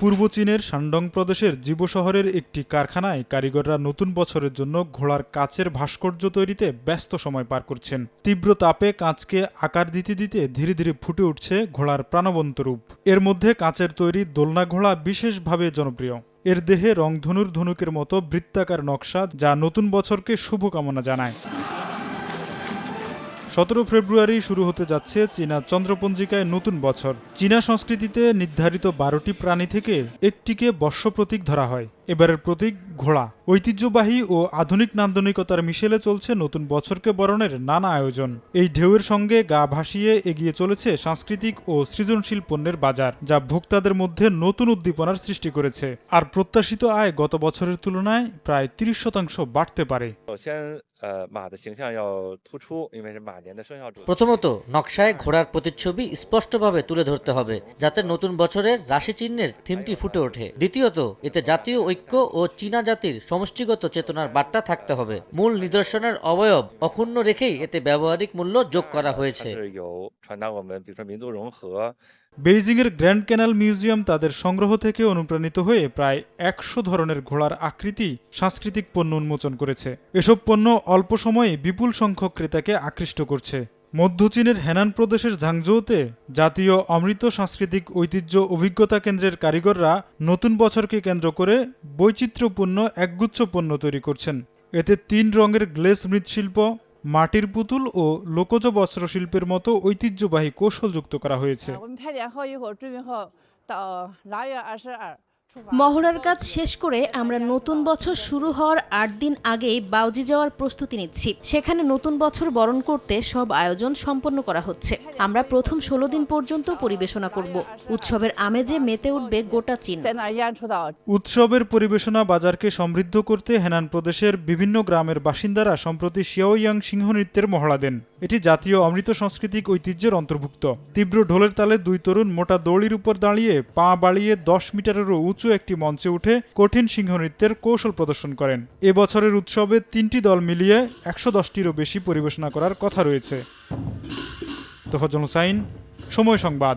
পূর্ব চীনের শানডং প্রদেশের জিবো শহরের একটি কারখানায় কারিগররা নতুন বছরের জন্য ঘোড়ার কাচের ভাস্কর্য তৈরিতে ব্যস্ত সময় পার করছেন। তীব্র তাপে কাঁচকে আকার দিতে দিতে ধীরে ধীরে ফুটে উঠছে ঘোড়ার প্রাণবন্ত রূপ। এর মধ্যে কাচের তৈরি দোলনা ঘোড়া বিশেষভাবে জনপ্রিয়। এর দেহে রংধনুর ধনুকের মতো বৃত্তাকার নকশা, যা নতুন বছরকে শুভকামনা জানায়। 17 ফেব্রুয়ারি শুরু হতে যাচ্ছে চীনা চন্দ্রপঞ্জিকায় নতুন বছর। চীনা সংস্কৃতিতে নির্ধারিত 12টি প্রাণী থেকে একটিকে বর্ষ প্রতীক ধরা হয়। এবারের প্রতীক ঘোড়া। ঐতিহ্যবাহী ও আধুনিক নান্দনিকতার মিশেলে চলছে নতুন বছরকে বরণের নানা আয়োজন। এই ঢেউয়ের সঙ্গে গা ভাসিয়ে এগিয়ে চলেছে সাংস্কৃতিক ও সৃজনশীল পণ্যের বাজার, যা ভোক্তাদের মধ্যে নতুন উদ্দীপনার সৃষ্টি করেছে। আর প্রত্যাশিত আয় গত বছরের তুলনায় প্রায় 30% বাড়তে পারে। প্রথমত, নকশায় ঘোড়ার প্রতিচ্ছবি স্পষ্টভাবে তুলে ধরতে হবে, যাতে নতুন বছরের রাশিচিহ্নের থিমটি ফুটে ওঠে। দ্বিতীয়ত, এতে জাতীয় ঐক্য ও চীনা জাতির সমষ্টিগত চেতনার বার্তা থাকতে হবে। মূল নিদর্শনের অবয়ব অক্ষুণ্ণ রেখেই এতে ব্যবহারিক মূল্য যোগ করা হয়েছে। বেইজিংয়ের গ্র্যান্ড ক্যানাল মিউজিয়াম তাদের সংগ্রহ থেকে অনুপ্রাণিত হয়ে প্রায় 100 ধরনের ঘোড়ার আকৃতি সাংস্কৃতিক পণ্য উন্মোচন করেছে। এসব পণ্য অল্প সময়ে বিপুল সংখ্যক ক্রেতাকে আকৃষ্ট করছে। মধ্য চীনের হেনান প্রদেশের ঝাংজৌতে জাতীয় অমৃত সাংস্কৃতিক ঐতিহ্য অভিজ্ঞতা কেন্দ্রের কারিগররা নতুন বছরকে কেন্দ্র করে বৈচিত্র্যপূর্ণ একগুচ্ছ পণ্য তৈরি করছেন। এতে 3 রঙের গ্লেস মৃৎশিল্প, মাটির পুতুল ও লোকজ বস্ত্রশিল্পের মতো ঐতিহ্যবাহী কৌশল যুক্ত করা হয়েছে। মহড়ার কাজ শেষ করে আমরা নতুন বছর শুরু হওয়ার 8 দিন আগেই বাওজি যাওয়ার প্রস্তুতি নিচ্ছি। সেখানে নতুন বছর বরণ করতে সব আয়োজন সম্পন্ন করা হচ্ছে। আমরা প্রথম 16 দিন পর্যন্ত পরিবেশনা করব। উৎসবের আমেজে মেতে উঠবে গোটা চীন। উৎসবের পরিবেশনা বাজারকে সমৃদ্ধ করতে হেনান প্রদেশের বিভিন্ন গ্রামের বাসিন্দারা সম্প্রতি শিয়াওয়াং সিংহ নৃত্যের মহড়া দেন। এটি জাতীয় অমৃত সাংস্কৃতিক ঐতিহ্যের অন্তর্ভুক্ত। তীব্র ঢোলের তালে 2 তরুণ মোটা দড়ির উপর দাঁড়িয়ে পা বাড়িয়ে 10 মিটারেরও উঁচু একটি মঞ্চে উঠে কঠিন সিংহ নৃত্যের কৌশল প্রদর্শন করেন। এবছরের উৎসবে 3টি দল মিলিয়ে 110টিরও বেশি পরিবেশনা করার কথা রয়েছে। তোফাজ্জল হোসাইন, সময় সংবাদ।